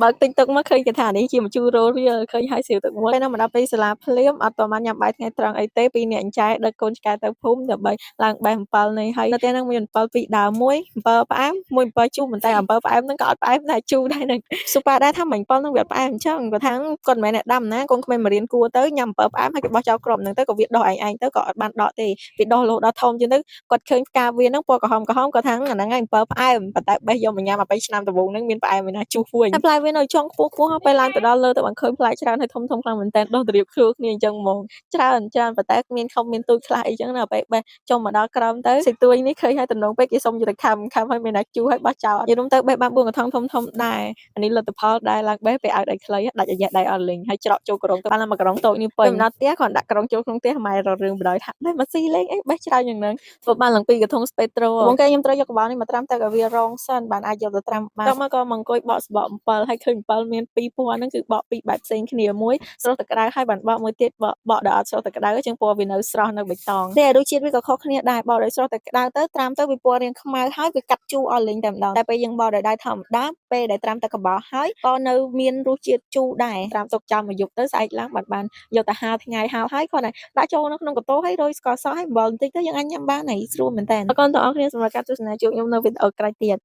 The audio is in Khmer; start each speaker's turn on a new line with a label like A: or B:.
A: បើក TikTok មកឃើញគេថានេះជាម្ជូររោលរៀលឃើញហើយសៀវទឹកមួយពេលនោះមកដល់ពេលសាលាភ្លាមអត់ប្រហែលញ៉ាំបាយថ្ងៃត្រង់អីទេពីរនាក់អញ្ចែដឹកកូនឆ្កែទៅភូមិដើម្បីឡើងបេះអំពិលនេះហើយនៅផ្ទះហ្នឹងមានអំពិលពីរដើមមួយអំពិលផ្អែមមួយអំពិលជូរប៉ុន្តែអំពិលផ្អែមហ្នឹងក៏អត់ផ្អែមដែរជូរដែរនឹងសួរប៉ាដែរថាមិនអំពិលហ្នឹងវាអត់ផ្អែមអញ្ចឹងគាត់ថាគាត់មិនមែនអ្នកដាំណាកូនក្មេងមករៀនគួរទៅញ៉ាំអំពិលផ្អែមហើយគេបោះចោលគ្រាប់ហ្នឹងទៅក៏វាដុះឯងទៅក៏អត់បានដកទេវាដុះរហូតដល់ធំជាងទៅគាត់ឃើញផ្កាវាហ្នឹងពណ៌ក្រហមគាត់ថាអាហ្នឹងឯងអំពិលផ្អែមប៉ុន្តែបេះយកមកញ៉ាំអា3ឆ្នាំដំបូងហ្នឹងមានផ្អែមឯណាជូរវិញហើយផ្លែវានៅចុងខ្ពស់ៗហើយពេលឡើងទៅដល់លើទៅបានឃើញផ្លែច្រើនហើយធំខ្លាំងមែនតើដុះទៅរៀបខ្លួនគ្នាអញ្ចឹងហ្មងច្រើនប៉ុន្តែមានធំមានទូចខ្លះអីចឹងណាពេលបេះចុះមកដល់ក្រោមទៅសេទួយនេះឃើញហើយតំណងពេកគេសុំយកទៅខំហើយមានណាជូរហើយបោះចោលនិយាយរួមទៅបេះបាន4កថងធំដែរអានេះលទ្ធផលដែលឡើងបេះពេលឲ្យដៃខ្លីដាច់រយៈដៃអត់លេងហើយច្រកចូលក្រុងទៅបានមកក្រុងតូចនេះពេញមកដល់ផ្ទះគាត់ដាក់ក្រុងចូលក្នុងផ្ទះម៉ែរករឿងបដ ாய் ថាបេះមកស៊ីលេងអីបេះច្រើនយ៉ាងហ្នឹងធ្វើបានឡើង2កថងស្ពេត្រូបងគេខ្ញុំត្រូវយកកបោនេះមកត្រាំតែក៏វារងសិនបានអាចយកទៅត្រាំបានដល់មកក៏មកអង្គុយបកស្បកអំពិលហើយឃើញអំពិលមាន2ពណ៌ហ្នឹងគឺបកពីរបែបផ្សេងគ្នាមួយស្រស់ទឹកក្តៅហើយបានបកមួយទៀតបកដល់អត់ស្រស់ទឹកក្តៅជាងពណ៌វានៅស្រស់នៅបៃតងតែរសជាតិវាក៏ខុសគ្នាដែរបកដោយស្រស់ទឹកក្តៅទៅត្រាំទៅវាពណ៌រាងខ្មៅហើយវាកាត់ជូរអស់លេងតែម្ដងតែពេលយើងបកដោយដៃធម្មតាពេលដែលត្រាំទឹកកបោហើយក៏នៅមានរសជាតិជូរដែរត្រាំទុកចោលមួយយប់ទៅស្អែកឡើងបានយកទៅហាលថ្ងៃហាលហើយគាត់ដាក់ចូលនៅក្នុងកន្ទោហើយរោយស្ករសហើយអំបិលបន្តិចទៅយើងអាចញ៉ាំបានហើយស្រួលមែនតើអរគុណទាំងអស់គ្នាសម្រាប់ការទស្សនាជួបខ្ញុំនៅវីដេអូក្រោយទៀត